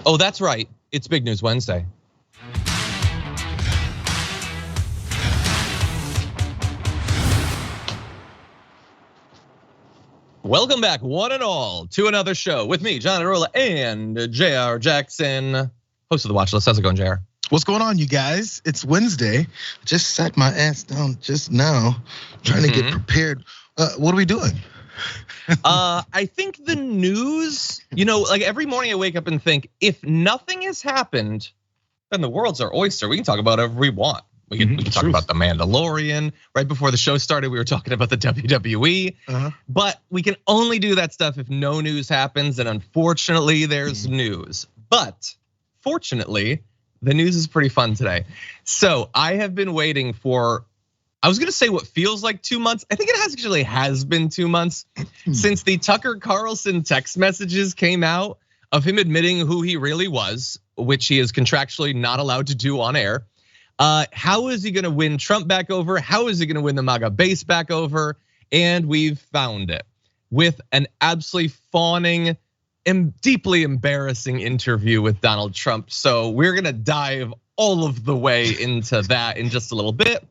Oh, that's right. It's Big News Wednesday. Welcome back, one and all, to another show with me, Iadarola, and Jayar Jackson, host of the Watch List. How's it going, Jayar? What's going on, you guys? It's Wednesday. Just sat my ass down just now, trying to get prepared. What are we doing? I think the news, like every morning I wake up and think, if nothing has happened, then the world's our oyster. We can talk about whatever we want. We can talk about the Mandalorian. Right before the show started, we were talking about the WWE. But we can only do that stuff if no news happens, and unfortunately, there's news. But fortunately, the news is pretty fun today. So I have been waiting for, I was gonna say what feels like 2 months. I think it actually has been 2 months since the Tucker Carlson text messages came out of him admitting who he really was, which he is contractually not allowed to do on air. How is he gonna win Trump back over? How is he gonna win the MAGA base back over? And we've found it with an absolutely fawning and deeply embarrassing interview with Donald Trump. So we're gonna dive all of the way into that in just a little bit.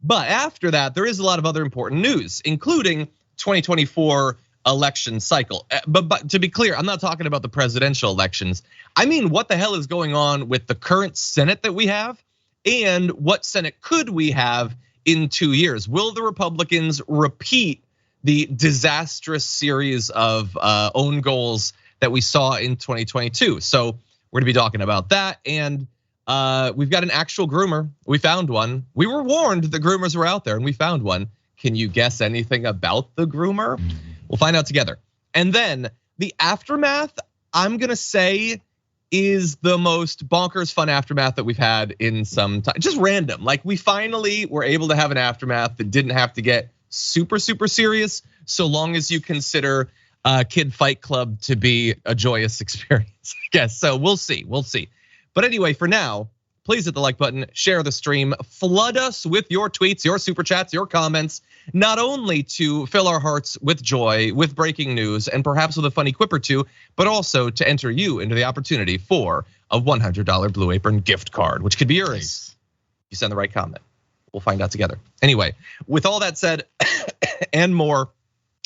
But after that, there is a lot of other important news, including 2024 election cycle. But to be clear, I'm not talking about the presidential elections. I mean, what the hell is going on with the current Senate that we have? And what Senate could we have in 2 years? Will the Republicans repeat the disastrous series of own goals that we saw in 2022? So we're gonna be talking about that. And we've got an actual groomer. We found one. We were warned the groomers were out there and we found one. Can you guess anything about the groomer? We'll find out together. And then the aftermath, I'm gonna say, is the most bonkers fun aftermath that we've had in some time. Just random. Like we finally were able to have an aftermath that didn't have to get super serious, so long as you consider Kid Fight Club to be a joyous experience, I guess. So we'll see. But anyway, for now, please hit the like button, share the stream, flood us with your tweets, your super chats, your comments, not only to fill our hearts with joy, with breaking news, and perhaps with a funny quip or two, but also to enter you into the opportunity for a $100 Blue Apron gift card, which could be yours. Nice. You send the right comment. We'll find out together. Anyway, with all that said and more,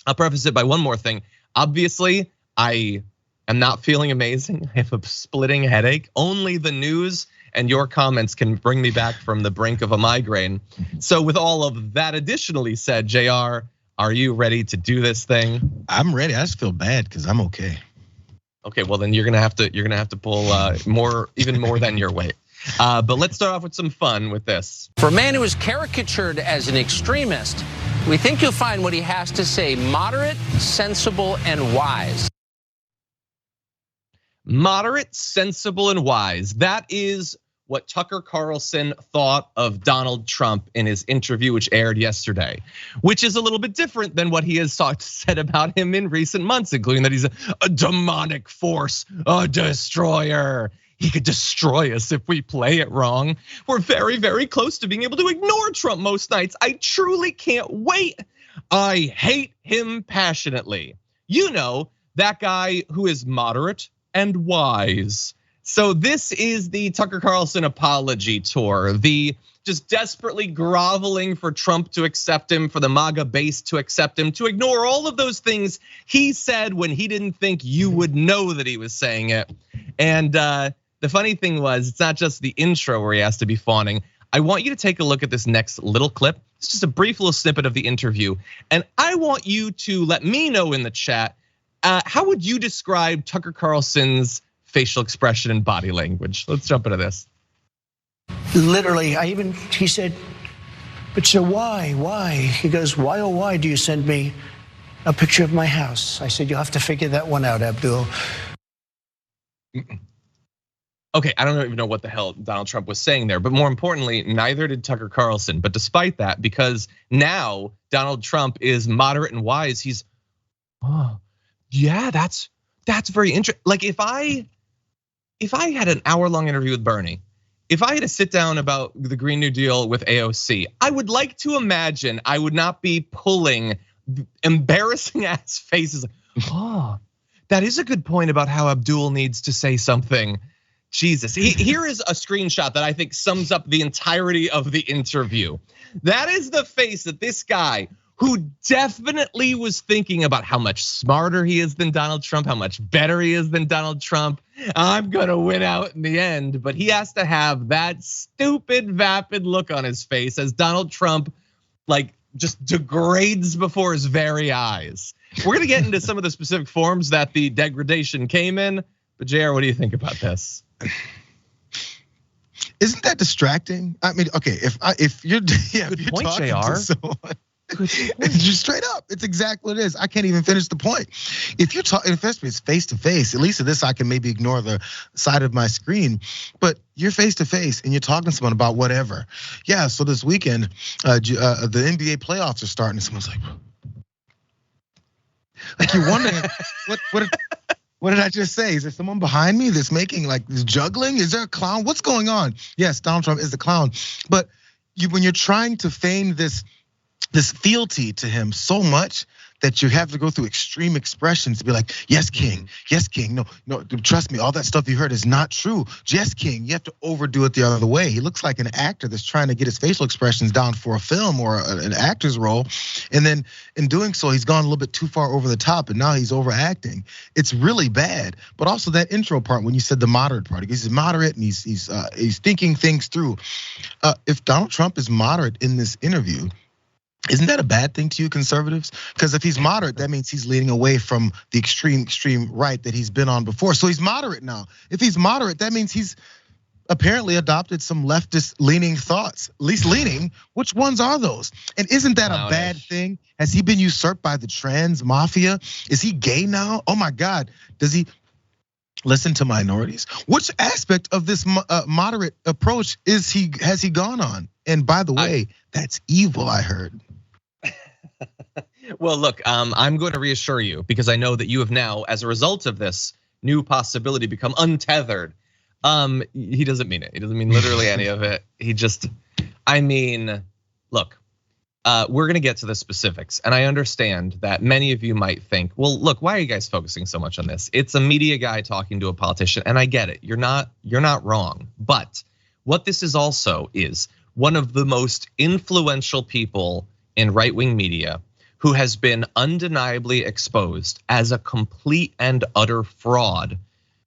I'll preface it by one more thing. Obviously, I am not feeling amazing. I have a splitting headache. Only the news and your comments can bring me back from the brink of a migraine. So with all of that additionally said, Jayar, are you ready to do this thing? I'm ready. I just feel bad because I'm okay. Okay, well then you're gonna have to pull even more than your weight. But let's start off with some fun with this. For a man who is caricatured as an extremist, we think you'll find what he has to say moderate, sensible, and wise. Moderate, sensible, and wise. That is what Tucker Carlson thought of Donald Trump in his interview, which aired yesterday, which is a little bit different than what he has said about him in recent months, including that he's a demonic force, a destroyer. He could destroy us if we play it wrong. We're very close to being able to ignore Trump most nights. I truly can't wait. I hate him passionately. You know, that guy who is moderate and wise. So this is the Tucker Carlson apology tour, the just desperately groveling for Trump to accept him, for the MAGA base to accept him, to ignore all of those things he said when he didn't think you would know that he was saying it. And the funny thing was, it's not just the intro where he has to be fawning. I want you to take a look at this next little clip. It's just a brief little snippet of the interview. And I want you to let me know in the chat, how would you describe Tucker Carlson's facial expression and body language? Let's jump into this. Literally, he said, but so why? He goes, why oh why do you send me a picture of my house? I said, you'll have to figure that one out, Abdul. Okay, I don't even know what the hell Donald Trump was saying there, but more importantly, neither did Tucker Carlson. But despite that, because now Donald Trump is moderate and wise, he's, oh, yeah, that's very interesting. Like if I had an hour-long interview with Bernie, if I had to sit down about the Green New Deal with AOC, I would like to imagine I would not be pulling embarrassing ass faces like, oh, that is a good point about how Abdul needs to say something. Jesus, here is a screenshot that I think sums up the entirety of the interview. That is the face that this guy, who definitely was thinking about how much smarter he is than Donald Trump, how much better he is than Donald Trump. I'm gonna win out in the end, but he has to have that stupid, vapid look on his face as Donald Trump like just degrades before his very eyes. We're gonna get into some of the specific forms that the degradation came in, but Jayar, what do you think about this? Isn't that distracting? I mean, okay, if you're Good point, talking Jayar. to someone, just straight up, it's exactly what it is. I can't even finish the point. If you're talking, especially it's face to face, at least at this I can maybe ignore the side of my screen. But you're face to face and you're talking to someone about whatever. Yeah. So this weekend, the NBA playoffs are starting, and someone's like you're wondering what did I just say? Is there someone behind me that's making like this juggling? Is there a clown? What's going on? Yes, Donald Trump is the clown, but when you're trying to feign this fealty to him so much that you have to go through extreme expressions to be like, yes, King, yes, King. No, trust me, all that stuff you heard is not true. Yes, King, you have to overdo it the other way. He looks like an actor that's trying to get his facial expressions down for a film or an actor's role. And then in doing so, he's gone a little bit too far over the top and now he's overacting. It's really bad. But also that intro part when you said the moderate part, he's moderate and he's thinking things through. If Donald Trump is moderate in this interview, isn't that a bad thing to you conservatives? Because if he's moderate, that means he's leaning away from the extreme right that he's been on before. So he's moderate now. If he's moderate, that means he's apparently adopted some leftist leaning thoughts, at least leaning. Which ones are those? And isn't that a bad thing? Has he been usurped by the trans mafia? Is he gay now? Oh my God, does he listen to minorities? Which aspect of this moderate approach has he gone on? And by the way, that's evil, I heard. Well, look, I'm going to reassure you because I know that you have now, as a result of this new possibility, become untethered. He doesn't mean it. He doesn't mean literally any of it. He just, look, we're gonna get to the specifics. And I understand that many of you might think, well, look, why are you guys focusing so much on this? It's a media guy talking to a politician, and I get it. You're not wrong. But what this is also is one of the most influential people in right-wing media who has been undeniably exposed as a complete and utter fraud,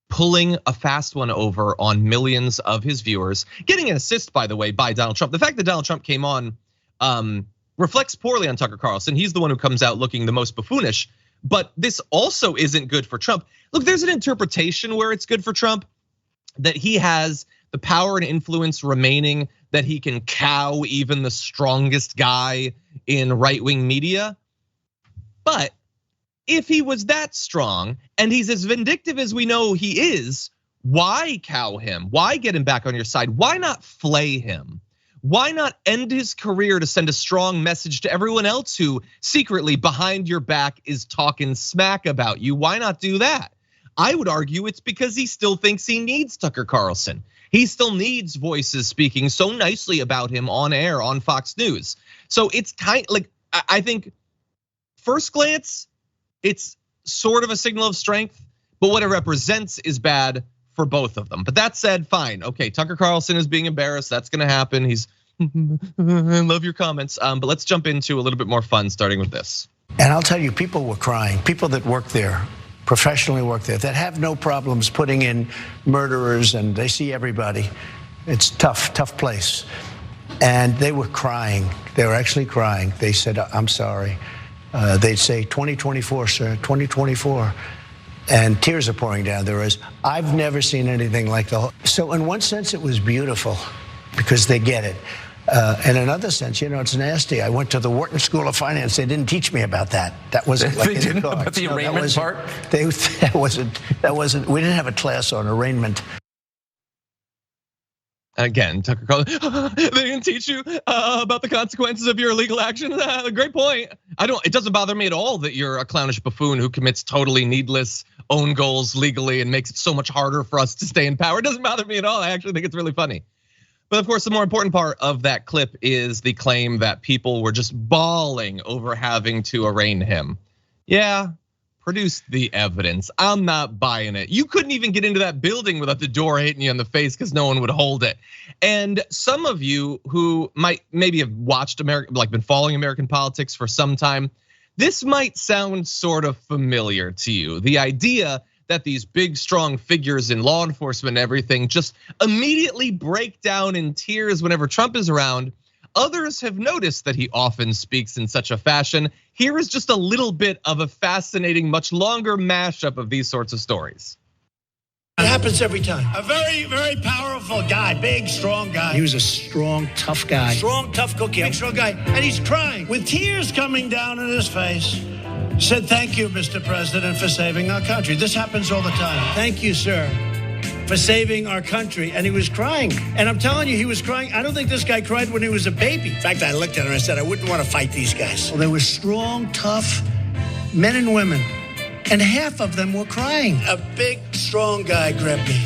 pulling a fast one over on millions of his viewers, getting an assist, by the way, by Donald Trump. The fact that Donald Trump came on reflects poorly on Tucker Carlson. He's the one who comes out looking the most buffoonish, but this also isn't good for Trump. Look, there's an interpretation where it's good for Trump, that he has the power and influence remaining, that he can cow even the strongest guy in right-wing media. But if he was that strong and he's as vindictive as we know he is, why cow him? Why get him back on your side? Why not flay him? Why not end his career to send a strong message to everyone else who secretly behind your back is talking smack about you? Why not do that? I would argue it's because he still thinks he needs Tucker Carlson. He still needs voices speaking so nicely about him on air on Fox News. So it's kind of like, I think first glance, it's sort of a signal of strength, but what it represents is bad for both of them. But that said, fine, okay, Tucker Carlson is being embarrassed. That's gonna happen. He's, I love your comments. But let's jump into a little bit more fun, starting with this. And I'll tell you, people were crying. People that work there, professionally work there, that have no problems putting in murderers, and they see everybody. It's tough place. And they were crying. They were actually crying. They said, I'm sorry. They'd say, 2024, sir, 2024. And tears are pouring down their eyes. I've never seen anything like the whole. So in one sense, it was beautiful because they get it. In another sense, it's nasty. I went to the Wharton School of Finance. They didn't teach me about that. That wasn't like they didn't know about the arraignment part? That wasn't, we didn't have a class on arraignment. Again, Tucker Carlson, they didn't teach you about the consequences of your illegal action. Great point. It doesn't bother me at all that you're a clownish buffoon who commits totally needless own goals legally and makes it so much harder for us to stay in power. It doesn't bother me at all. I actually think it's really funny. But of course, the more important part of that clip is the claim that people were just bawling over having to arraign him. Yeah, produce the evidence. I'm not buying it. You couldn't even get into that building without the door hitting you in the face because no one would hold it. And some of you who might maybe have watched been following American politics for some time, this might sound sort of familiar to you. The idea that these big, strong figures in law enforcement and everything just immediately break down in tears whenever Trump is around. Others have noticed that he often speaks in such a fashion. Here is just a little bit of a fascinating, much longer mashup of these sorts of stories. It happens every time. A very, very powerful guy, big, strong guy. He was a strong, tough guy. Strong, tough cookie, big, strong guy. And he's crying with tears coming down in his face. Said, thank you, Mr. President, for saving our country. This happens all the time. Thank you, sir, for saving our country. And he was crying. And I'm telling you, he was crying. I don't think this guy cried when he was a baby. In fact, I looked at him and I said, I wouldn't want to fight these guys. Well, they were strong, tough men and women. And half of them were crying. A big, strong guy grabbed me.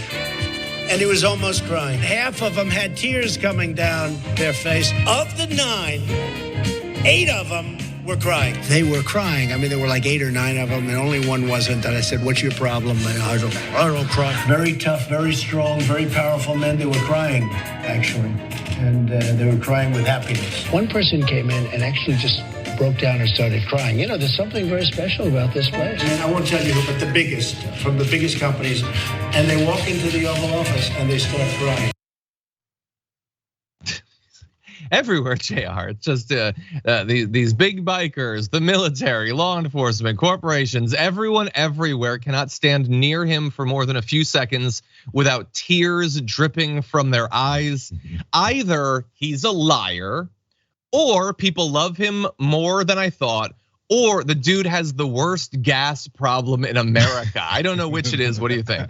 And he was almost crying. Half of them had tears coming down their face. Of the 9, 8 of them were crying. They were crying. I mean, there were like 8 or 9 of them, and only one wasn't. And I said, what's your problem? And I don't cry. Very tough, very strong, very powerful men. They were crying, actually. And they were crying with happiness. One person came in and actually just broke down and started crying. You know, there's something very special about this place. And I won't tell you who, but the biggest, from the biggest companies. And they walk into the Oval Office and they start crying. Everywhere, Jayar. It's just these big bikers, the military, law enforcement, corporations, everyone everywhere cannot stand near him for more than a few seconds without tears dripping from their eyes. Either he's a liar, or people love him more than I thought, or the dude has the worst gas problem in America. I don't know which it is. What do you think?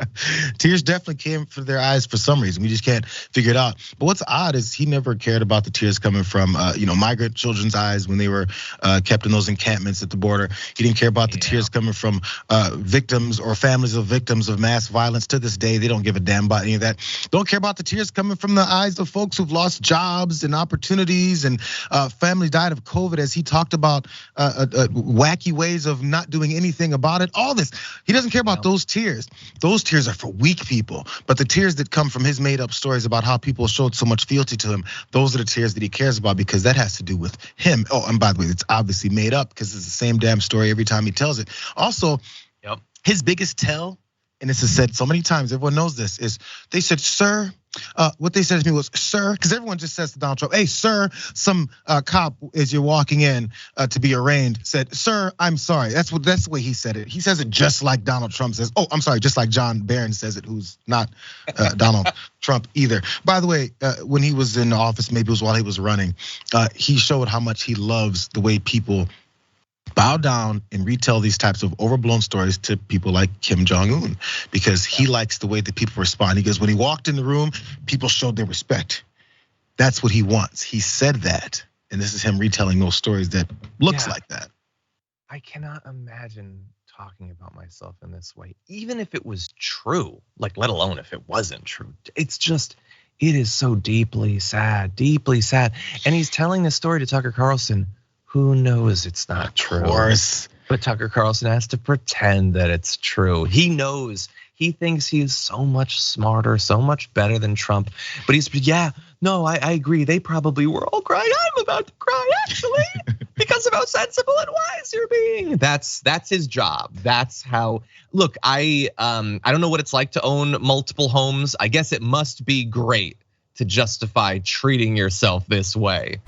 Tears definitely came from their eyes for some reason. We just can't figure it out. But what's odd is he never cared about the tears coming from migrant children's eyes when they were kept in those encampments at the border. He didn't care about the tears coming from victims or families of victims of mass violence. To this day, they don't give a damn about any of that. Don't care about the tears coming from the eyes of folks who've lost jobs and opportunities, and family died of COVID, as he talked about wacky ways of not doing anything about it. All this, he doesn't care about those tears. Those tears are for weak people. But the tears that come from his made up stories about how people showed so much fealty to him, those are the tears that he cares about, because that has to do with him. Oh, and by the way, it's obviously made up because it's the same damn story every time he tells it. Also, his biggest tell, and this is said so many times, everyone knows this, is they said, sir, what they said to me was, sir, because everyone just says to Donald Trump, hey, sir, some cop, as you're walking in to be arraigned, said, sir, I'm sorry. That's the way he said it. He says it just like Donald Trump says. Oh, I'm sorry, just like John Barron says it, who's not Donald Trump either. By the way, when he was in office, maybe it was while he was running, he showed how much he loves the way people bow down and retell these types of overblown stories to people like Kim Jong-un, because he likes the way that people respond. He goes, when he walked in the room, people showed their respect. That's what he wants. He said that, and this is him retelling those stories that looks like that. I cannot imagine talking about myself in this way, even if it was true, like let alone if it wasn't true. It's just, it is so deeply sad, deeply sad. And he's telling this story to Tucker Carlson. Who knows it's not true? Of course. But Tucker Carlson has to pretend that it's true. He knows, he thinks he is so much smarter, so much better than Trump. But he's, I agree. They probably were all crying. I'm about to cry, actually, because of how sensible and wise you're being. That's his job. That's how, look, I don't know what it's like to own multiple homes. I guess it must be great to justify treating yourself this way.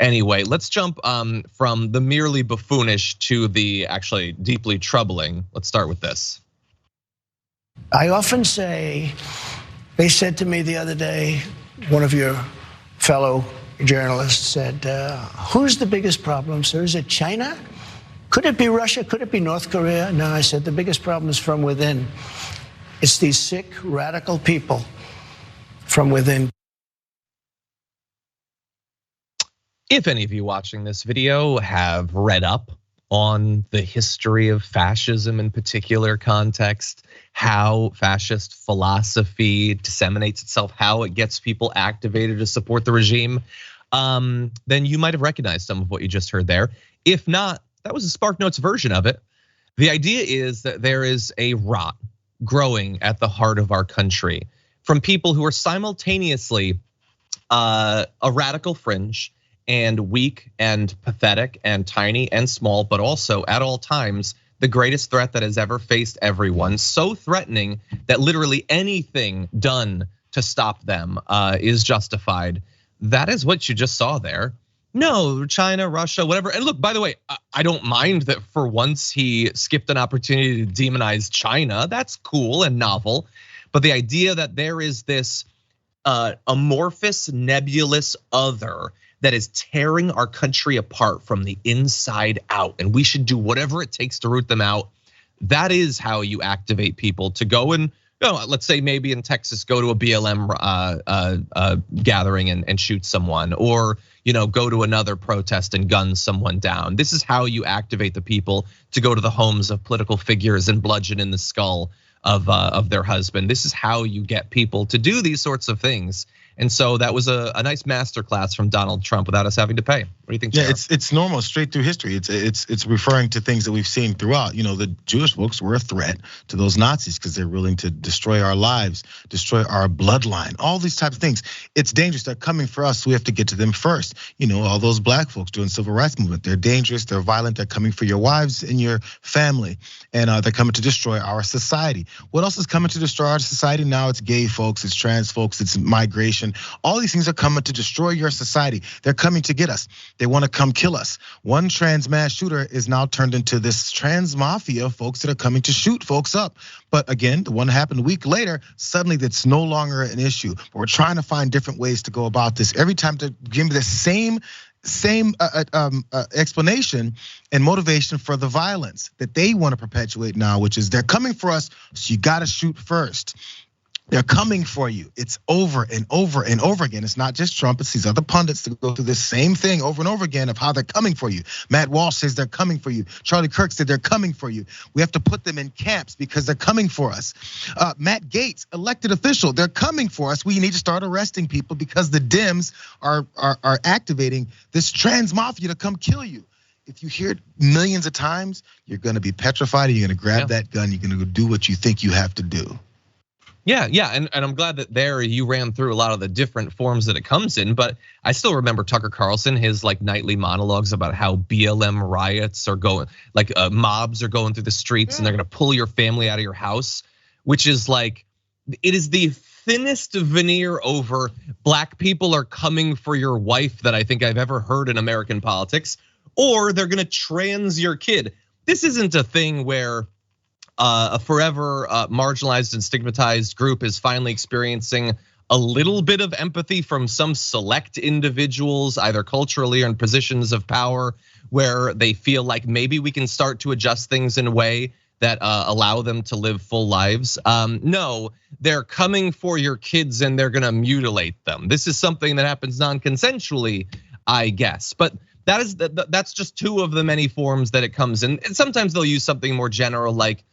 Anyway, let's jump from the merely buffoonish to the actually deeply troubling. Let's start with this. I often say, they said to me the other day, one of your fellow journalists said, who's the biggest problem, sir? Is it China? Could it be Russia? Could it be North Korea? No, I said, the biggest problem is from within. It's these sick, radical people from within. If any of you watching this video have read up on the history of fascism in particular context, how fascist philosophy disseminates itself, how it gets people activated to support the regime, then you might have recognized some of what you just heard there. If not, that was a SparkNotes version of it. The idea is that there is a rot growing at the heart of our country from people who are simultaneously a radical fringe and weak and pathetic and tiny and small, but also at all times the greatest threat that has ever faced everyone, so threatening that literally anything done to stop them is justified. That is what you just saw there. No, China, Russia, whatever. And look, by the way, I don't mind that for once he skipped an opportunity to demonize China. That's cool and novel. But the idea that there is this amorphous, nebulous other that is tearing our country apart from the inside out, and we should do whatever it takes to root them out. That is how you activate people to go and, let's say maybe in Texas, go to a BLM gathering and shoot someone, or go to another protest and gun someone down. This is how you activate the people to go to the homes of political figures and bludgeon in the skull of their husband. This is how you get people to do these sorts of things. And so that was a nice masterclass from Donald Trump without us having to pay. What do you think, Jayar? Yeah, it's normal straight through history. It's referring to things that we've seen throughout. The Jewish folks were a threat to those Nazis because they're willing to destroy our lives, destroy our bloodline, all these types of things. It's dangerous. They're coming for us, so we have to get to them first. All those black folks doing civil rights movement, they're dangerous, they're violent, they're coming for your wives and your family, and they're coming to destroy our society. What else is coming to destroy our society now? It's gay folks, it's trans folks, it's migration. All these things are coming to destroy your society. They're coming to get us. They want to come kill us. One trans mass shooter is now turned into this trans mafia of folks that are coming to shoot folks up. But again, the one happened a week later, suddenly that's no longer an issue. But we're trying to find different ways to go about this. Every time to give me the same explanation and motivation for the violence that they want to perpetuate now, which is they're coming for us, so you got to shoot first. They're coming for you. It's over and over and over again. It's not just Trump, it's these other pundits that go through this same thing over and over again of how they're coming for you. Matt Walsh says they're coming for you. Charlie Kirk said they're coming for you. We have to put them in camps because they're coming for us. Matt Gaetz, elected official, they're coming for us. We need to start arresting people because the Dems are activating this trans mafia to come kill you. If you hear it millions of times, you're gonna be petrified and you're gonna grab that gun, you're gonna go do what you think you have to do. Yeah, and I'm glad that there you ran through a lot of the different forms that it comes in, but I still remember Tucker Carlson, his nightly monologues about how BLM riots are going, mobs are going through the streets and they're gonna pull your family out of your house, which is it is the thinnest veneer over black people are coming for your wife that I think I've ever heard in American politics, or they're gonna trans your kid. This isn't a thing where a forever marginalized and stigmatized group is finally experiencing a little bit of empathy from some select individuals, either culturally or in positions of power, where they feel like maybe we can start to adjust things in a way that allow them to live full lives. No, they're coming for your kids and they're gonna mutilate them. This is something that happens non-consensually, I guess, but that's just two of the many forms that it comes in. And sometimes they'll use something more general like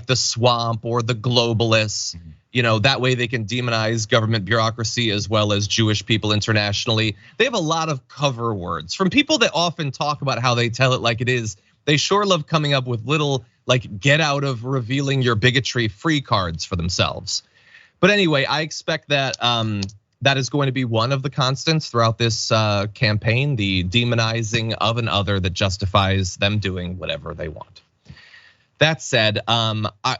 the swamp or the globalists, that way they can demonize government bureaucracy as well as Jewish people internationally. They have a lot of cover words from people that often talk about how they tell it like it is. They sure love coming up with little get out of revealing your bigotry free cards for themselves. But anyway, I expect that that is going to be one of the constants throughout this campaign, the demonizing of an other that justifies them doing whatever they want. That said,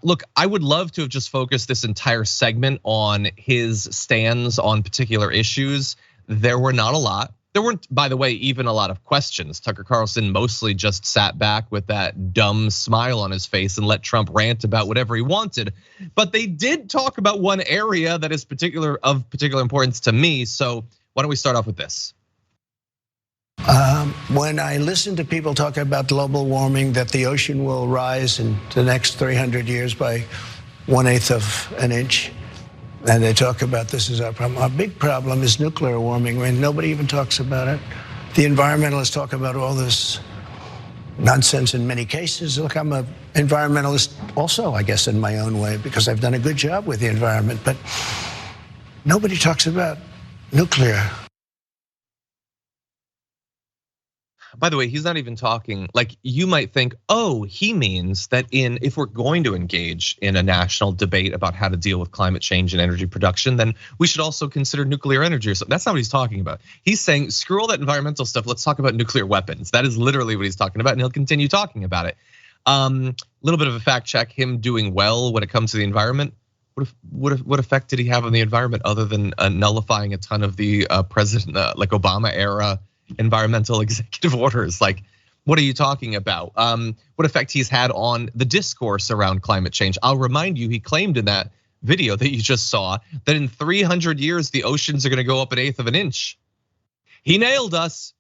look, I would love to have just focused this entire segment on his stands on particular issues. There were not a lot. There weren't, by the way, even a lot of questions. Tucker Carlson mostly just sat back with that dumb smile on his face and let Trump rant about whatever he wanted. But they did talk about one area that is of particular importance to me. So why don't we start off with this? When I listen to people talk about global warming, that the ocean will rise in the next 300 years by 1/8 of an inch, and they talk about this is our problem. Our big problem is nuclear warming. I mean, nobody even talks about it. The environmentalists talk about all this nonsense in many cases. Look, I'm an environmentalist also, I guess, in my own way, because I've done a good job with the environment, but nobody talks about nuclear. By the way, he's not even talking, like you might think, oh, he means that if we're going to engage in a national debate about how to deal with climate change and energy production, then we should also consider nuclear energy or something. That's not what he's talking about. He's saying, screw all that environmental stuff, let's talk about nuclear weapons. That is literally what he's talking about, and he'll continue talking about it. Little bit of a fact check, him doing well when it comes to the environment. What effect did he have on the environment other than nullifying a ton of the president, like Obama era environmental executive orders? Like, what are you talking about? What effect he's had on the discourse around climate change? I'll remind you, he claimed in that video that you just saw that in 300 years, the oceans are gonna go up 1/8 of an inch. He nailed us.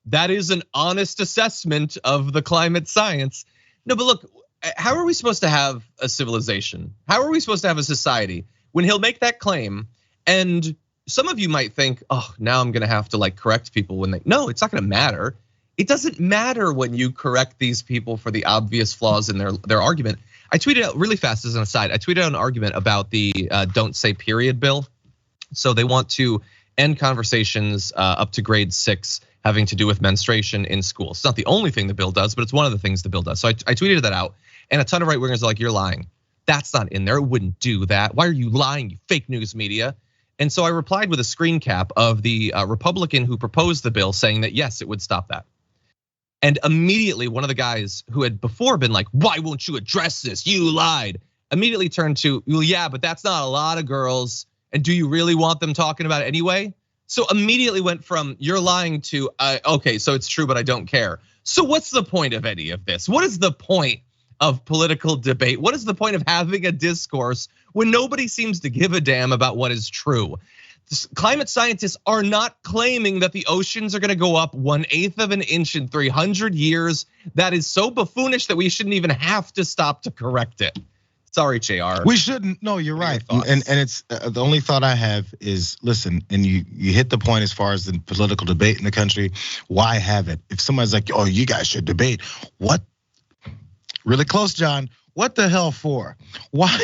That is an honest assessment of the climate science. No, but look, how are we supposed to have a civilization? How are we supposed to have a society when he'll make that claim? And some of you might think, oh, now I'm gonna have to like correct people when no, it's not gonna matter. It doesn't matter when you correct these people for the obvious flaws in their argument. I tweeted out really fast as an aside, I tweeted out an argument about the don't say period bill. So they want to end conversations up to grade 6 having to do with menstruation in school. It's not the only thing the bill does, but it's one of the things the bill does. So I tweeted that out, and a ton of right wingers are like, you're lying. That's not in there, it wouldn't do that. Why are you lying, you fake news media? And so I replied with a screen cap of the Republican who proposed the bill saying that yes, it would stop that. And immediately one of the guys who had before been like, why won't you address this? You lied. Immediately turned to, well, yeah, but that's not a lot of girls. And do you really want them talking about it anyway? So immediately went from you're lying to, okay, so it's true, but I don't care. So what's the point of any of this? What is the point of political debate? What is the point of having a discourse when nobody seems to give a damn about what is true? Climate scientists are not claiming that the oceans are gonna go up 1/8 of an inch in 300 years. That is so buffoonish that we shouldn't even have to stop to correct it. Sorry, Jayar. We shouldn't. No, you're right. And it's the only thought I have is, listen, and you hit the point as far as the political debate in the country. Why have it? If somebody's like, oh, you guys should debate, what? Really close, John. What the hell for? Why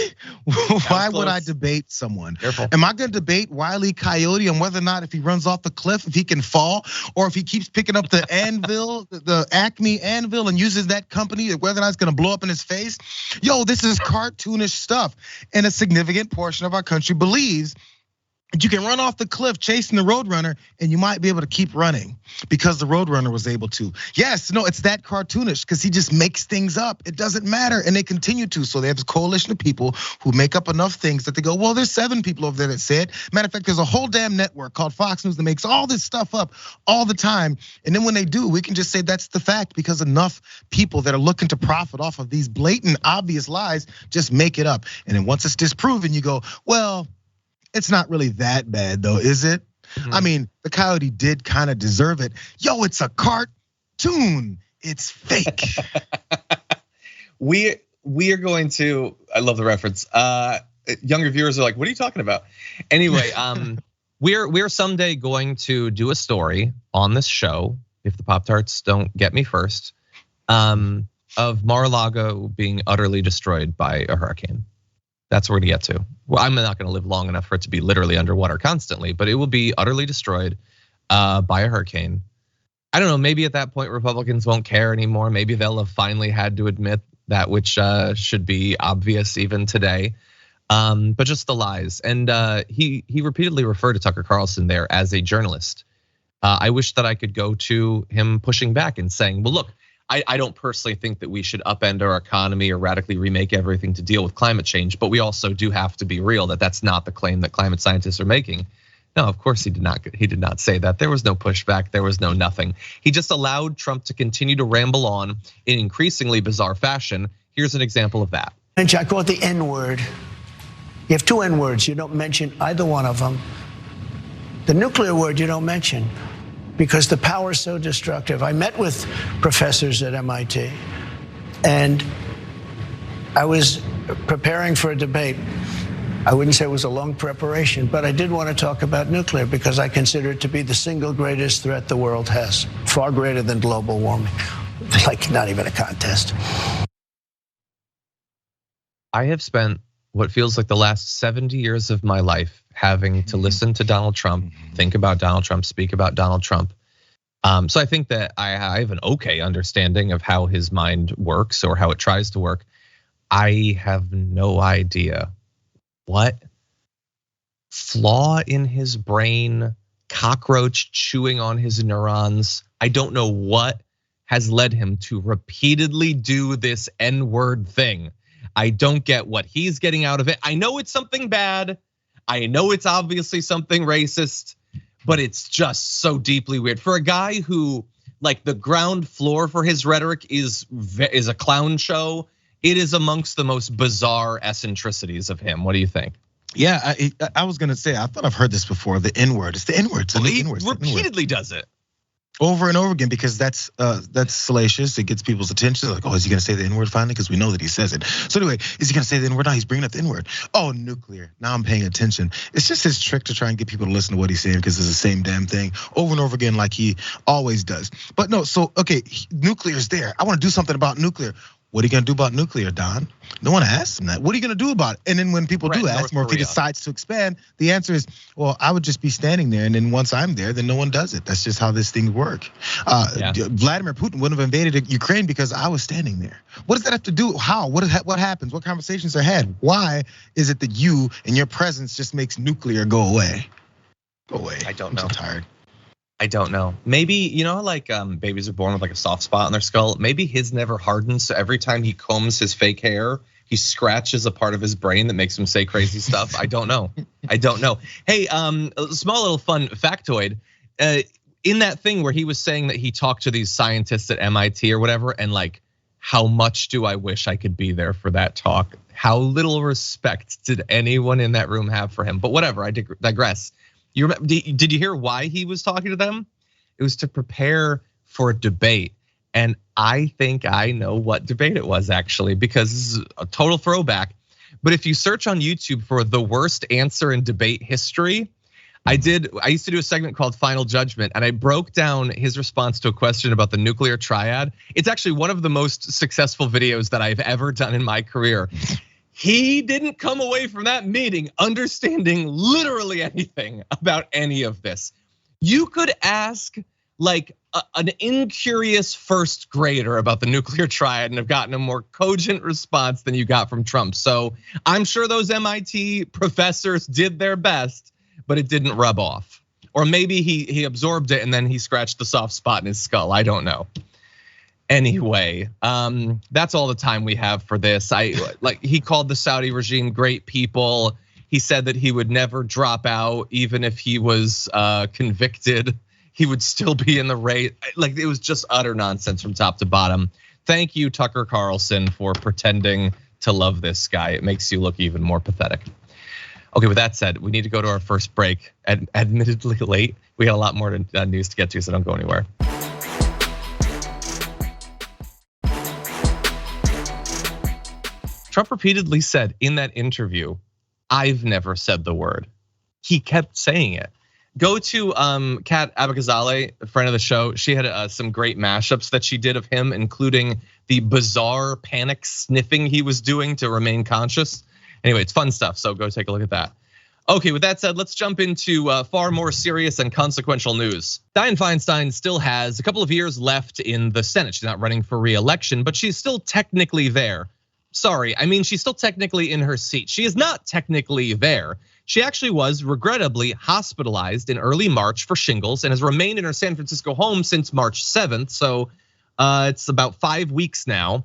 would I debate someone? Careful. Am I gonna debate Wile E. Coyote on whether or not if he runs off the cliff, if he can fall, or if he keeps picking up the anvil, the Acme anvil and uses that company, whether or not it's gonna blow up in his face? Yo, this is cartoonish stuff. And a significant portion of our country believes you can run off the cliff chasing the Roadrunner and you might be able to keep running because the Roadrunner was able to. Yes, no, it's that cartoonish because he just makes things up. It doesn't matter, and they continue to. So they have this coalition of people who make up enough things that they go, well, there's 7 people over there that said. Matter of fact, there's a whole damn network called Fox News that makes all this stuff up all the time. And then when they do, we can just say that's the fact because enough people that are looking to profit off of these blatant, obvious lies just make it up. And then once it's disproven, you go, well, it's not really that bad though, is it? Mm-hmm. I mean, the coyote did kind of deserve it. Yo, it's a cartoon. It's fake. We are going to, I love the reference. Younger viewers are like, what are you talking about? Anyway, we're someday going to do a story on this show, if the Pop-Tarts don't get me first, of Mar-a-Lago being utterly destroyed by a hurricane. That's what we're gonna get to. Well, I'm not gonna live long enough for it to be literally underwater constantly, but it will be utterly destroyed by a hurricane. I don't know, maybe at that point Republicans won't care anymore. Maybe they'll have finally had to admit that which should be obvious even today. But just the lies. And he repeatedly referred to Tucker Carlson there as a journalist. I wish that I could go to him pushing back and saying, well, look, I don't personally think that we should upend our economy or radically remake everything to deal with climate change, but we also do have to be real that that's not the claim that climate scientists are making. No, of course he did not say that. There was no pushback, there was no nothing. He just allowed Trump to continue to ramble on in increasingly bizarre fashion. Here's an example of that. And I call it the N-word. You have 2 N-words, you don't mention either one of them. The nuclear word you don't mention, because the power is so destructive. I met with professors at MIT, and I was preparing for a debate. I wouldn't say it was a long preparation, but I did want to talk about nuclear because I consider it to be the single greatest threat the world has, far greater than global warming, like not even a contest. I have spent what feels like the last 70 years of my life having to listen to Donald Trump, think about Donald Trump, speak about Donald Trump. So I think that I have an okay understanding of how his mind works or how it tries to work. I have no idea what flaw in his brain, cockroach chewing on his neurons. I don't know what has led him to repeatedly do this N-word thing. I don't get what he's getting out of it. I know it's something bad. I know it's obviously something racist, but it's just so deeply weird. For a guy who, like, the ground floor for his rhetoric is a clown show, it is amongst the most bizarre eccentricities of him. What do you think? Yeah, I was gonna say, I thought I've heard this before. The N-word. It's the N-word. It's the He N-word. repeatedly does it. Over and over again, because that's salacious. It gets people's attention. Like, oh, is he gonna say the N-word finally? Because we know that he says it. So anyway, is he gonna say the N-word? No, he's bringing up the N-word. Oh, nuclear. Now I'm paying attention. It's just his trick to try and get people to listen to what he's saying, because it's the same damn thing over and over again, like he always does. But no, so okay, nuclear's there. I want to do something about nuclear. What are you gonna do about nuclear, Don? No one asked him that. What are you gonna do about it? And then when people do ask him, or if he decides to expand, the answer is, well, I would just be standing there. And then once I'm there, then no one does it. That's just how this thing works. Vladimir Putin wouldn't have invaded Ukraine because I was standing there. What does that have to do? How? What happens? What conversations are had? Why is it that you and your presence just makes nuclear go away? Go away. I don't know. I'm so tired. I don't know. Maybe, you know, like babies are born with like a soft spot on their skull. Maybe his never hardens. So every time he combs his fake hair, he scratches a part of his brain that makes him say crazy stuff. I don't know. I don't know. Hey, a small little fun factoid. In that thing where he was saying that he talked to these scientists at MIT or whatever, and like, how much do I wish I could be there for that talk? How little respect did anyone in that room have for him? But whatever, I digress. Did you hear why he was talking to them? It was to prepare for a debate. And I think I know what debate it was, actually, because this is a total throwback. But if you search on YouTube for the worst answer in debate history, I used to do a segment called Final Judgment, and I broke down his response to a question about the nuclear triad. It's actually one of the most successful videos that I've ever done in my career. He didn't come away from that meeting understanding literally anything about any of this. You could ask like an incurious first grader about the nuclear triad and have gotten a more cogent response than you got from Trump. So I'm sure those MIT professors did their best, but it didn't rub off. Or maybe he absorbed it and then he scratched the soft spot in his skull. I don't know. Anyway, that's all the time we have for this. He called the Saudi regime great people. He said that he would never drop out, even if he was convicted. He would still be in the race. Like, it was just utter nonsense from top to bottom. Thank you, Tucker Carlson, for pretending to love this guy. It makes you look even more pathetic. Okay, with that said, we need to go to our first break. Admittedly late. We got a lot more news to get to, so don't go anywhere. Trump repeatedly said in that interview, I've never said the word. He kept saying it. Go to Kat Abagazale, a friend of the show. She had some great mashups that she did of him, including the bizarre panic sniffing he was doing to remain conscious. Anyway, it's fun stuff, so go take a look at that. Okay, with that said, let's jump into far more serious and consequential news. Dianne Feinstein still has a couple of years left in the Senate. She's not running for re-election, but she's still technically there. Sorry, I mean, she's still technically in her seat. She is not technically there. She actually was regrettably hospitalized in early March for shingles and has remained in her San Francisco home since March 7th. So it's about 5 weeks now.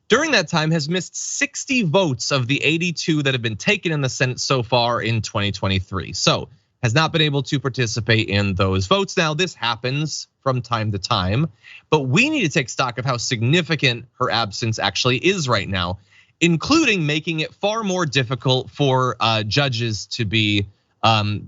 During that time has missed 60 votes of the 82 that have been taken in the Senate so far in 2023. So has not been able to participate in those votes. Now, this happens from time to time, but we need to take stock of how significant her absence actually is right now, including making it far more difficult for judges to be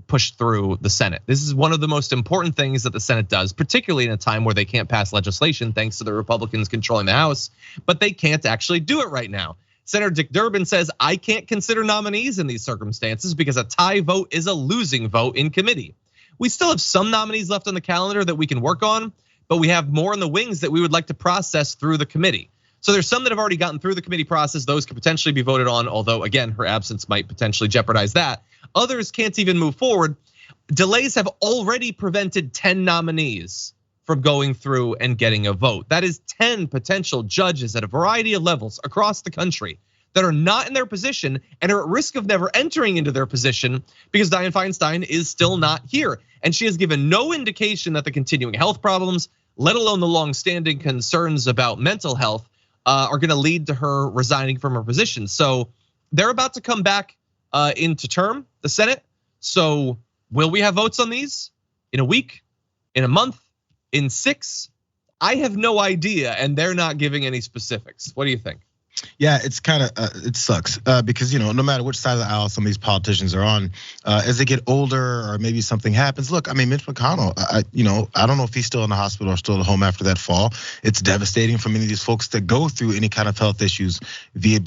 pushed through the Senate. This is one of the most important things that the Senate does, particularly in a time where they can't pass legislation thanks to the Republicans controlling the House, but they can't actually do it right now. Senator Dick Durbin says, I can't consider nominees in these circumstances because a tie vote is a losing vote in committee. We still have some nominees left on the calendar that we can work on, but we have more in the wings that we would like to process through the committee. So there's some that have already gotten through the committee process. Those could potentially be voted on, although again, her absence might potentially jeopardize that. Others can't even move forward. Delays have already prevented 10 nominees from going through and getting a vote. That is 10 potential judges at a variety of levels across the country that are not in their position and are at risk of never entering into their position because Dianne Feinstein is still not here. And she has given no indication that the continuing health problems, let alone the long-standing concerns about mental health, are gonna lead to her resigning from her position. So they're about to come back into term, the Senate. So will we have votes on these in a week, in a month, in 6? I have no idea, and they're not giving any specifics. What do you think? Yeah, it's kind of it sucks because no matter which side of the aisle some of these politicians are on, as they get older or maybe something happens. Look, I mean, Mitch McConnell, I don't know if he's still in the hospital or still at home after that fall. It's devastating for many of these folks that go through any kind of health issues via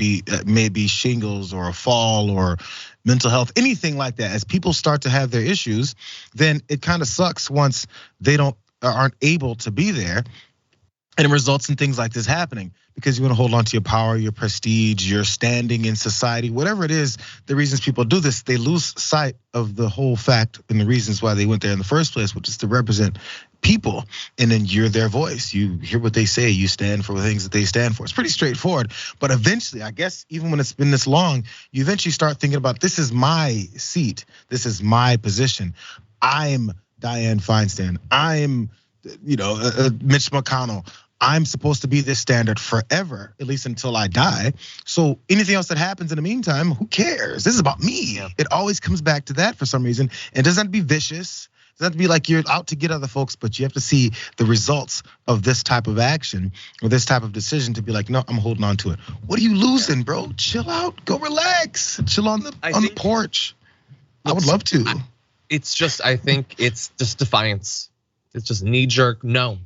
maybe shingles or a fall or mental health, anything like that. As people start to have their issues, then it kind of sucks once they aren't able to be there. And it results in things like this happening because you want to hold on to your power, your prestige, your standing in society, whatever it is. The reasons people do this, they lose sight of the whole fact and the reasons why they went there in the first place, which is to represent people. And then you're their voice. You hear what they say. You stand for the things that they stand for. It's pretty straightforward. But eventually, I guess, even when it's been this long, you eventually start thinking about, this is my seat. This is my position. I'm Dianne Feinstein. I'm, Mitch McConnell. I'm supposed to be this standard forever, at least until I die. So anything else that happens in the meantime, who cares? This is about me. Yeah. It always comes back to that for some reason. It doesn't have to be vicious. It doesn't have to be like you're out to get other folks, but you have to see the results of this type of action or this type of decision to be like, no, I'm holding on to it. What are you losing, bro? Chill out, go relax, chill on the porch. I would love to. I think it's just defiance. It's just knee jerk. No.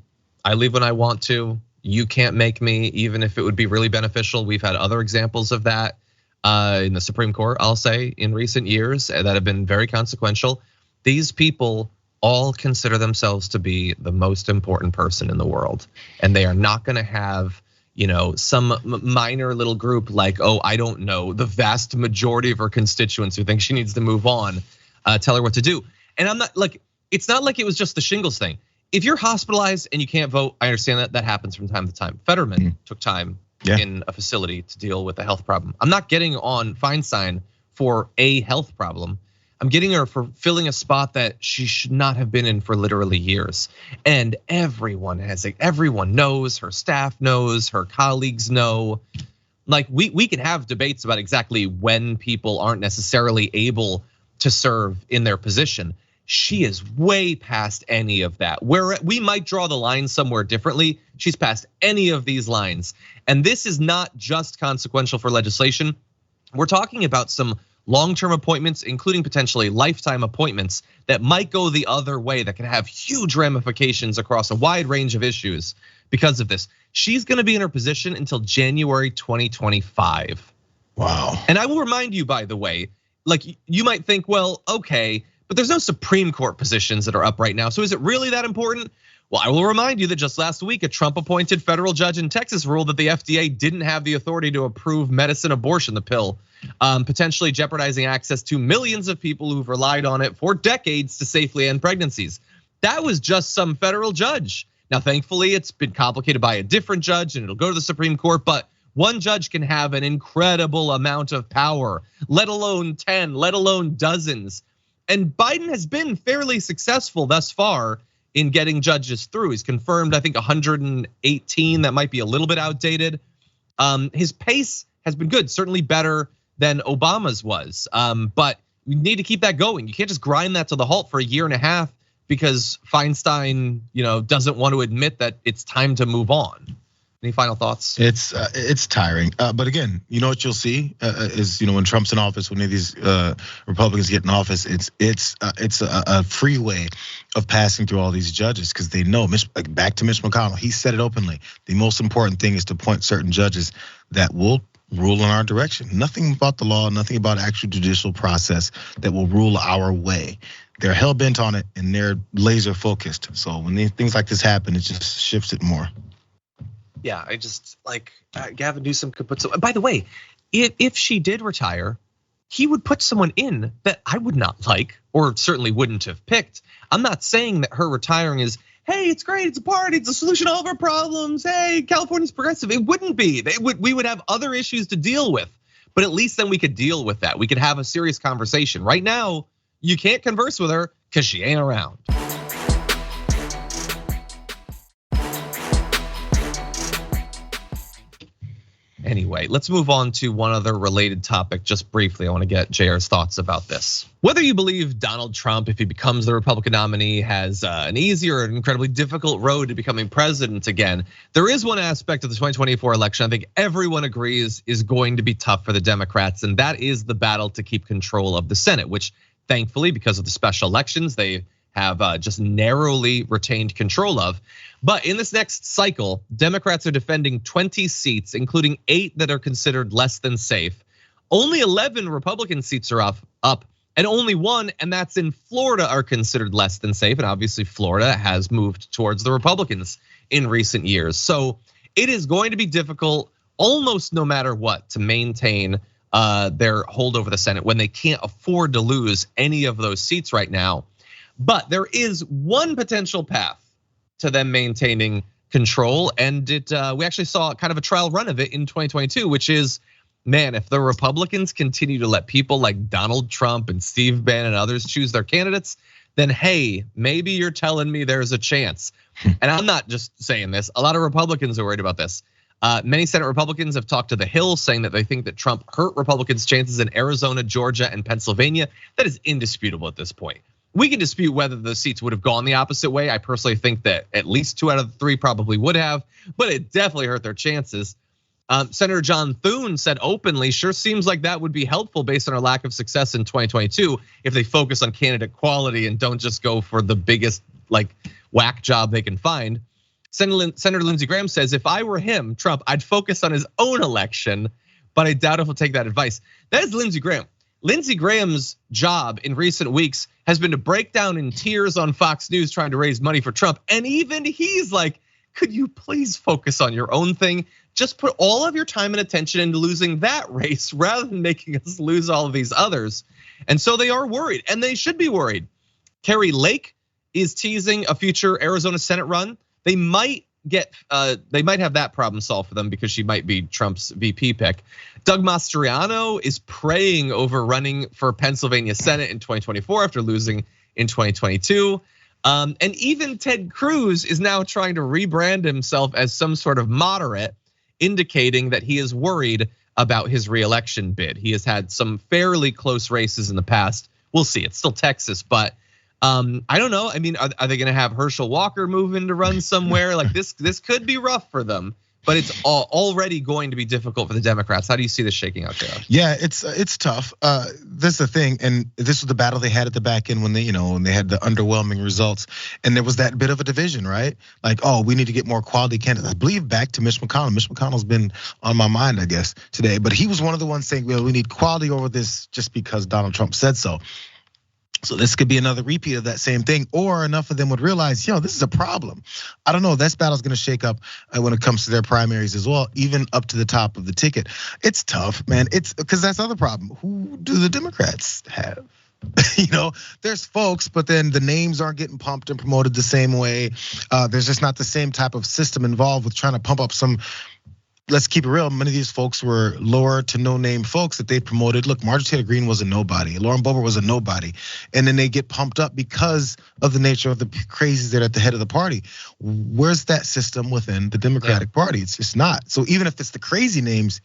I leave when I want to. You can't make me, even if it would be really beneficial. We've had other examples of that in the Supreme Court, I'll say, in recent years that have been very consequential. These people all consider themselves to be the most important person in the world. And they are not gonna have, some minor little group like, I don't know, the vast majority of her constituents who think she needs to move on, tell her what to do. And I'm not like, it's not like it was just the shingles thing. If you're hospitalized and you can't vote, I understand that happens from time to time. Fetterman took time in a facility to deal with a health problem. I'm not getting on Feinstein for a health problem. I'm getting her for filling a spot that she should not have been in for literally years. And everyone knows, her staff knows, her colleagues know. Like we can have debates about exactly when people aren't necessarily able to serve in their position. She is way past any of that. Where we might draw the line somewhere differently, she's past any of these lines. And this is not just consequential for legislation. We're talking about some long-term appointments, including potentially lifetime appointments that might go the other way, that can have huge ramifications across a wide range of issues because of this. She's gonna be in her position until January 2025. Wow. And I will remind you, by the way, like you might think, well, okay, but there's no Supreme Court positions that are up right now. So is it really that important? Well, I will remind you that just last week, a Trump appointed federal judge in Texas ruled that the FDA didn't have the authority to approve medicine abortion, the pill, potentially jeopardizing access to millions of people who've relied on it for decades to safely end pregnancies. That was just some federal judge. Now, thankfully, it's been complicated by a different judge and it'll go to the Supreme Court, but one judge can have an incredible amount of power, let alone 10, let alone dozens. And Biden has been fairly successful thus far in getting judges through. He's confirmed, I think, 118. That might be a little bit outdated. His pace has been good, certainly better than Obama's was. But we need to keep that going. You can't just grind that to the halt for a year and a half because Feinstein, doesn't want to admit that it's time to move on. Any final thoughts? It's tiring, but again, what you'll see is when Trump's in office, when any of these Republicans get in office, it's a freeway of passing through all these judges because they know. Back to Mitch McConnell, he said it openly. The most important thing is to appoint certain judges that will rule in our direction. Nothing about the law, nothing about actual judicial process that will rule our way. They're hell bent on it and they're laser focused. So when things like this happen, it just shifts it more. Yeah, I just like Gavin Newsom could put some. By the way, if she did retire, he would put someone in that I would not like or certainly wouldn't have picked. I'm not saying that her retiring is hey, it's great, it's a party, it's a solution to all of our problems. Hey, California's progressive. It wouldn't be. We would have other issues to deal with. But at least then we could deal with that. We could have a serious conversation. Right now, you can't converse with her because she ain't around. Anyway, let's move on to one other related topic just briefly. I want to get Jayar's thoughts about this. Whether you believe Donald Trump, if he becomes the Republican nominee, has an easy or an incredibly difficult road to becoming president again, there is one aspect of the 2024 election I think everyone agrees is going to be tough for the Democrats, and that is the battle to keep control of the Senate, which thankfully, because of the special elections, they have just narrowly retained control of. But in this next cycle, Democrats are defending 20 seats, including 8 that are considered less than safe. Only 11 Republican seats are up, and only 1, and that's in Florida, are considered less than safe. And obviously Florida has moved towards the Republicans in recent years. So it is going to be difficult almost no matter what to maintain their hold over the Senate when they can't afford to lose any of those seats right now. But there is one potential path to them maintaining control, and we actually saw kind of a trial run of it in 2022, which is, man, if the Republicans continue to let people like Donald Trump and Steve Bannon and others choose their candidates, then hey, maybe you're telling me there's a chance. And I'm not just saying this, a lot of Republicans are worried about this. Many Senate Republicans have talked to The Hill saying that they think that Trump hurt Republicans' chances in Arizona, Georgia, and Pennsylvania. That is indisputable at this point. We can dispute whether the seats would have gone the opposite way. I personally think that at least 2 out of the 3 probably would have, but it definitely hurt their chances. Senator John Thune said openly, sure seems like that would be helpful based on our lack of success in 2022 if they focus on candidate quality and don't just go for the biggest like whack job they can find. Senator Lindsey Graham says, if I were him, Trump, I'd focus on his own election, but I doubt if he'll take that advice. That is Lindsey Graham. Lindsey Graham's job in recent weeks has been to break down in tears on Fox News trying to raise money for Trump. And even he's like, could you please focus on your own thing? Just put all of your time and attention into losing that race rather than making us lose all of these others. And so they are worried, and they should be worried. Kari Lake is teasing a future Arizona Senate run. They might have that problem solved for them because she might be Trump's VP pick. Doug Mastriano is praying over running for Pennsylvania Senate in 2024 after losing in 2022. And even Ted Cruz is now trying to rebrand himself as some sort of moderate, indicating that he is worried about his reelection bid. He has had some fairly close races in the past. We'll see, it's still Texas, but I don't know. I mean, are they gonna have Herschel Walker move in to run somewhere? Like this could be rough for them, but it's already going to be difficult for the Democrats. How do you see this shaking out there? Yeah, it's tough. This is the thing, and this was the battle they had at the back end when they had the underwhelming results, and there was that bit of a division, right? Like, oh, we need to get more quality candidates. I believe back to Mitch McConnell. Mitch McConnell's been on my mind, I guess, today, but he was one of the ones saying, well, we need quality over this just because Donald Trump said so. So this could be another repeat of that same thing, or enough of them would realize, this is a problem. I don't know, this battle's gonna shake up when it comes to their primaries as well, even up to the top of the ticket. It's tough, man. It's because that's the other problem. Who do the Democrats have? There's folks, but then the names aren't getting pumped and promoted the same way. There's just not the same type of system involved with trying to pump up some. Let's keep it real. Many of these folks were lower to no name folks that they promoted. Look, Marjorie Taylor Greene was a nobody. Lauren Boebert was a nobody. And then they get pumped up because of the nature of the crazies that are at the head of the party. Where's that system within the Democratic Party? It's just not. So even if it's the crazy names,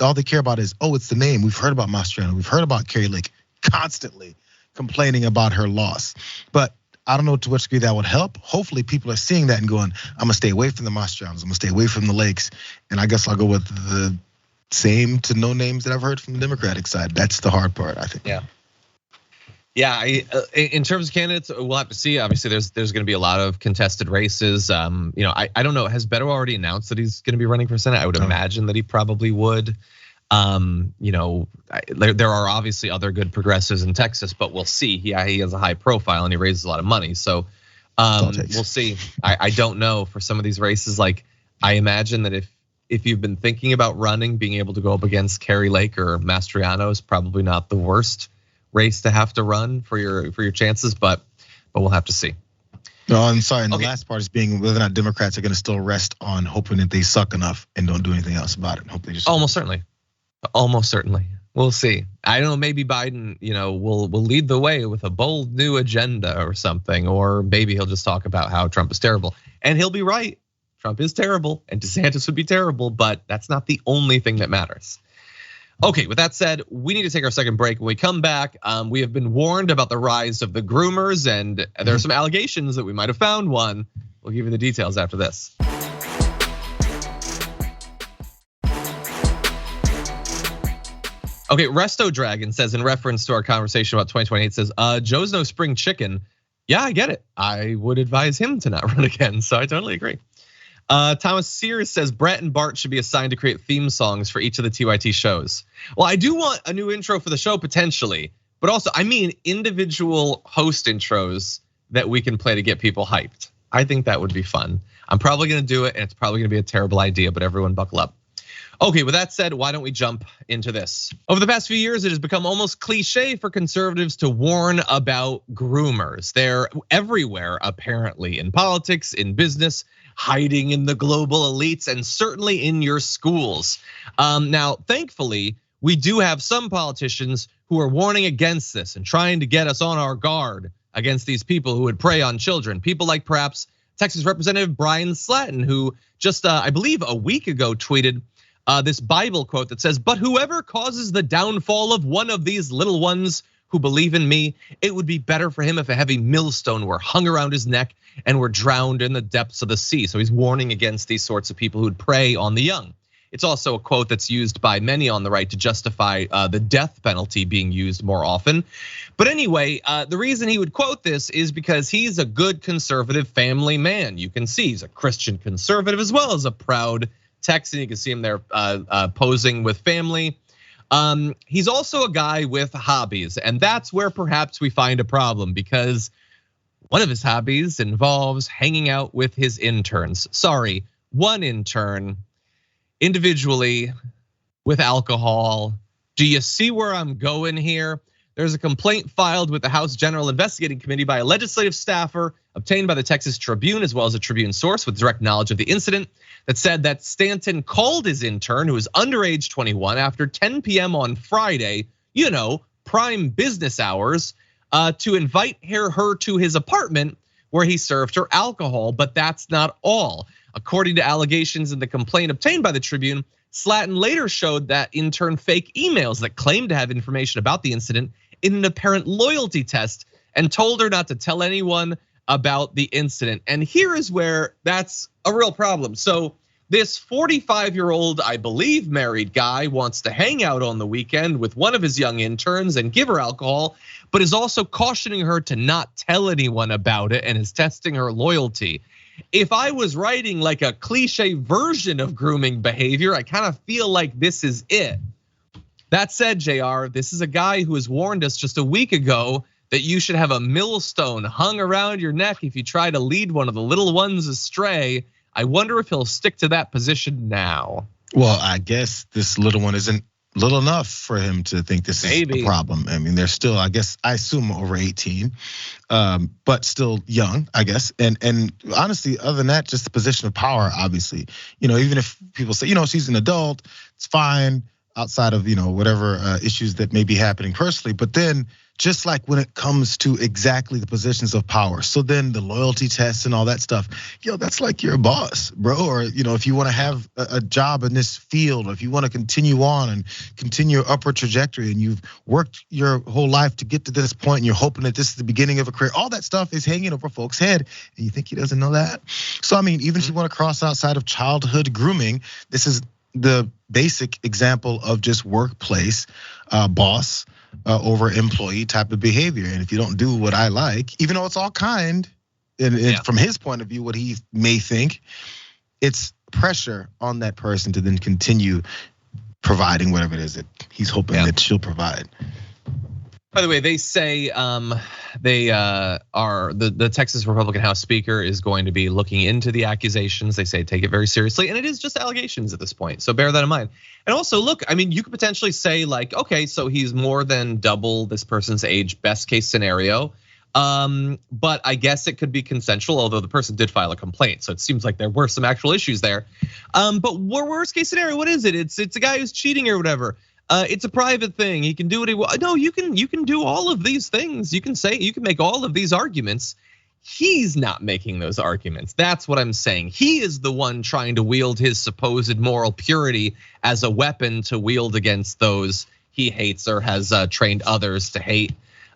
all they care about is, it's the name. We've heard about Mastriano. We've heard about Kari Lake constantly complaining about her loss. But I don't know to what degree that would help. Hopefully people are seeing that and going, I'm gonna stay away from the Mastrianos, I'm gonna stay away from the Lakes. And I guess I'll go with the same to no names that I've heard from the Democratic side. That's the hard part, I think. Yeah, in terms of candidates, we'll have to see. Obviously, there's going to be a lot of contested races. I don't know. Has Beto already announced that he's going to be running for Senate? I would imagine that he probably would. There are obviously other good progressives in Texas, but we'll see. He has a high profile and he raises a lot of money. So we'll see. I don't know for some of these races. Like I imagine that if you've been thinking about running, being able to go up against Kari Lake or Mastriano is probably not the worst race to have to run for your chances, but we'll have to see. No, I'm sorry. And the last part is being whether or not Democrats are going to still rest on hoping that they suck enough and don't do anything else about it. Hope they just almost certainly. We'll see. I don't know. Maybe Biden, will lead the way with a bold new agenda or something, or maybe he'll just talk about how Trump is terrible, and he'll be right. Trump is terrible, and DeSantis would be terrible, but that's not the only thing that matters. Okay, with that said, we need to take our second break. When we come back, we have been warned about the rise of the groomers, and there are some allegations that we might have found one. We'll give you the details after this. Okay, Resto Dragon says in reference to our conversation about 2028, says, Joe's no spring chicken. Yeah, I get it. I would advise him to not run again, so I totally agree. Thomas Sears says Brett and Bart should be assigned to create theme songs for each of the TYT shows. Well, I do want a new intro for the show potentially, but also I mean individual host intros that we can play to get people hyped. I think that would be fun. I'm probably gonna do it, and it's probably gonna be a terrible idea, but everyone buckle up. Okay, with that said, why don't we jump into this? Over the past few years, it has become almost cliche for conservatives to warn about groomers. They're everywhere, apparently, in politics, in business, hiding in the global elites, and certainly in your schools. Now, thankfully, we do have some politicians who are warning against this and trying to get us on our guard against these people who would prey on children. People like perhaps Texas Representative Brian Slatton, who just, I believe a week ago tweeted this Bible quote that says, "But whoever causes the downfall of one of these little ones who believe in me, it would be better for him if a heavy millstone were hung around his neck and were drowned in the depths of the sea." So he's warning against these sorts of people who'd prey on the young. It's also a quote that's used by many on the right to justify the death penalty being used more often. But anyway, the reason he would quote this is because he's a good conservative family man. You can see he's a Christian conservative as well as a proud Texan. You can see him there posing with family. He's also a guy with hobbies, and that's where perhaps we find a problem, because one of his hobbies involves hanging out with his interns. Sorry, one intern individually with alcohol. Do you see where I'm going here? There's a complaint filed with the House General Investigating Committee by a legislative staffer obtained by the Texas Tribune, as well as a Tribune source with direct knowledge of the incident, that said that Stanton called his intern, who was underage 21, after 10 p.m. on Friday, prime business hours, to invite her to his apartment where he served her alcohol. But that's not all. According to allegations in the complaint obtained by the Tribune, Slatton later showed that intern fake emails that claimed to have information about the incident in an apparent loyalty test, and told her not to tell anyone about the incident. And here is where that's a real problem. So this 45-year-old, I believe, married guy wants to hang out on the weekend with one of his young interns and give her alcohol, but is also cautioning her to not tell anyone about it and is testing her loyalty. If I was writing like a cliche version of grooming behavior, I kind of feel like this is it. That said, Jayar, this is a guy who has warned us just a week ago that you should have a millstone hung around your neck if you try to lead one of the little ones astray. I wonder if he'll stick to that position now. Well, I guess this little one isn't little enough for him to think this is a problem. I mean, they're still, I assume over 18, but still young, I guess. And honestly, other than that, just the position of power, obviously. Even if people say, she's an adult, it's fine outside of, whatever issues that may be happening personally. But then just like when it comes to exactly the positions of power. So then the loyalty tests and all that stuff, that's like your boss, bro. Or, if you want to have a job in this field, or if you want to continue on and continue your upward trajectory, and you've worked your whole life to get to this point, and you're hoping that this is the beginning of a career, all that stuff is hanging over folks' head, and you think he doesn't know that? So, I mean, even if you want to cross outside of childhood grooming, this is the basic example of just workplace boss over employee type of behavior. And if you don't do what I like, even though it's all kind, and from his point of view, what he may think, it's pressure on that person to then continue providing whatever it is that he's hoping that she'll provide. By the way, they say they are the Texas Republican House Speaker is going to be looking into the accusations. They say take it very seriously, and it is just allegations at this point. So bear that in mind. And also, look, I mean, you could potentially say like, okay, so he's more than double this person's age, best case scenario. But I guess it could be consensual, although the person did file a complaint. So it seems like there were some actual issues there. But worst case scenario, what is it? It's a guy who's cheating or whatever. It's a private thing. He can do what he wants. No, you can do all of these things. You can make all of these arguments. He's not making those arguments. That's what I'm saying. He is the one trying to wield his supposed moral purity as a weapon to wield against those he hates or has trained others to hate.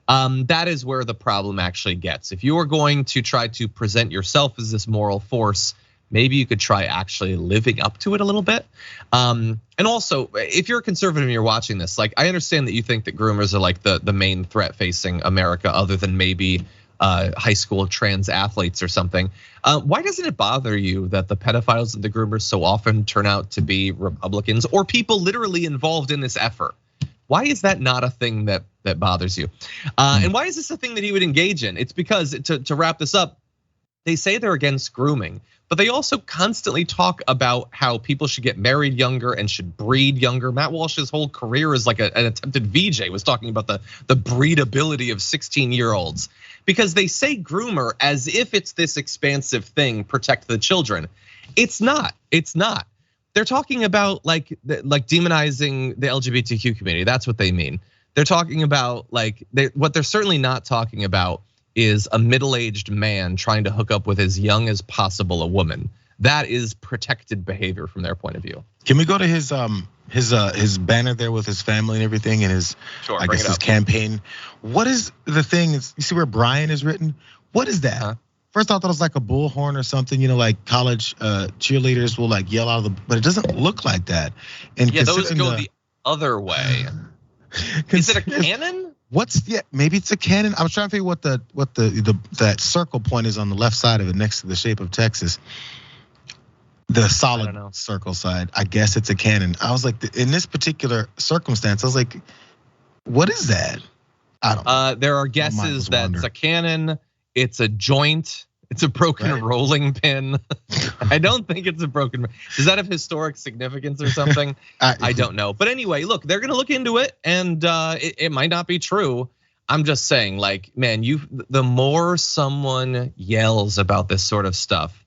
That is where the problem actually gets. If you are going to try to present yourself as this moral force, maybe you could try actually living up to it a little bit. And also, if you're a conservative and you're watching this, like I understand that you think that groomers are like the main threat facing America, other than maybe high school trans athletes or something. Why doesn't it bother you that the pedophiles and the groomers so often turn out to be Republicans or people literally involved in this effort? Why is that not a thing that bothers you? And why is this a thing that he would engage in? It's because, to wrap this up, they say they're against grooming, but they also constantly talk about how people should get married younger and should breed younger. Matt Walsh's whole career as like an attempted VJ was talking about the breedability of 16-year-olds, because they say groomer as if it's this expansive thing, protect the children. It's not. They're talking about like demonizing the LGBTQ community. That's what they mean. They're talking about what they're certainly not talking about is a middle-aged man trying to hook up with as young as possible a woman. That is protected behavior from their point of view. Can we go to his banner there with his family and everything, and his his campaign? What is the thing? You see where Brian is written? What is that? First I thought it was like a bullhorn or something, like college cheerleaders will like yell out of but it doesn't look like that. And yeah, those go the other way. Is it a cannon? Maybe it's a cannon. I was trying to figure what that circle point is on the left side of it, next to the shape of Texas. The solid circle side. I guess it's a cannon. I was like, in this particular circumstance, I was like, what is that? I don't know. There are guesses that it's a cannon, it's a joint, it's a broken rolling pin. I don't think it's a broken. Does that have historic significance or something? I don't know. But anyway, look, they're gonna look into it, and it might not be true. I'm just saying, like, man, the more someone yells about this sort of stuff,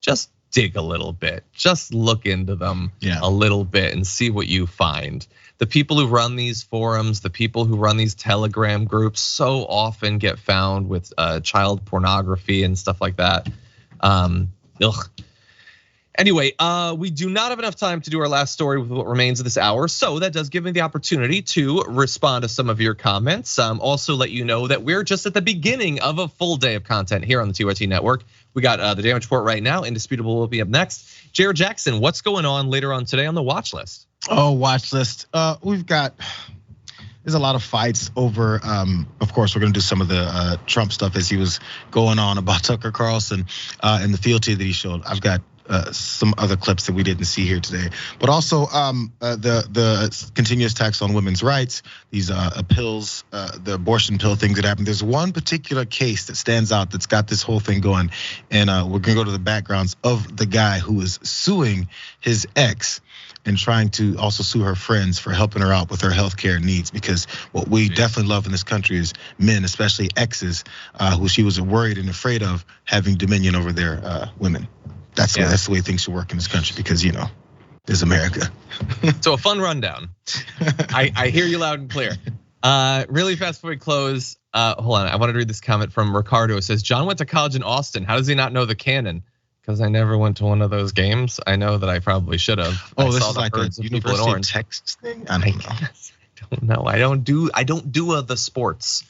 just dig a little bit, just look into them a little bit and see what you find. The people who run these forums, the people who run these Telegram groups so often get found with child pornography and stuff like that. Anyway, we do not have enough time to do our last story with what remains of this hour. So that does give me the opportunity to respond to some of your comments. Also let you know that we're just at the beginning of a full day of content here on the TYT network. We got the damage report right now. Indisputable will be up next. Jayar Jackson, what's going on later on today on the watch list? Oh, watch list. There's a lot of fights over, of course, we're gonna do some of the Trump stuff as he was going on about Tucker Carlson and the fealty that he showed. I've got some other clips that we didn't see here today, but also the continuous attacks on women's rights, these pills, the abortion pill things that happened. There's one particular case that stands out that's got this whole thing going, and we're gonna go to the backgrounds of the guy who is suing his ex and trying to also sue her friends for helping her out with her healthcare needs, because what we definitely love in this country is men, especially exes, who she was worried and afraid of having dominion over their women. That's the way things should work in this country, because there's America. So a fun rundown. I hear you loud and clear. Really fast before we close. Hold on, I wanted to read this comment from Ricardo. It says, John went to college in Austin. How does he not know the canon? Because I never went to one of those games. I know that I probably should have. Oh, this is like a University of Texas thing? I don't know. I don't do the sports.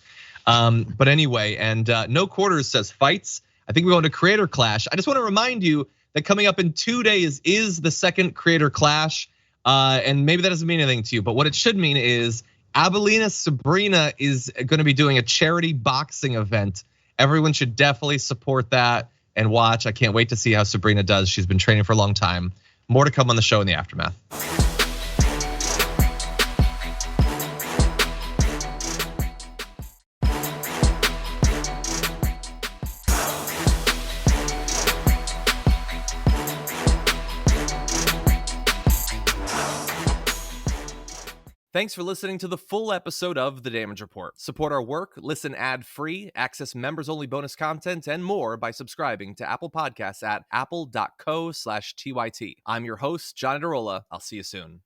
But anyway, and No Quarters says fights. I think we're going to Creator Clash. I just want to remind you that coming up in 2 days is the second Creator Clash. And maybe that doesn't mean anything to you, but what it should mean is Abelina Sabrina is going to be doing a charity boxing event. Everyone should definitely support that and watch. I can't wait to see how Sabrina does. She's been training for a long time. More to come on the show in the aftermath. Thanks for listening to the full episode of The Damage Report. Support our work, listen ad-free, access members-only bonus content, and more by subscribing to Apple Podcasts at apple.co/TYT. I'm your host, John Iadarola. I'll see you soon.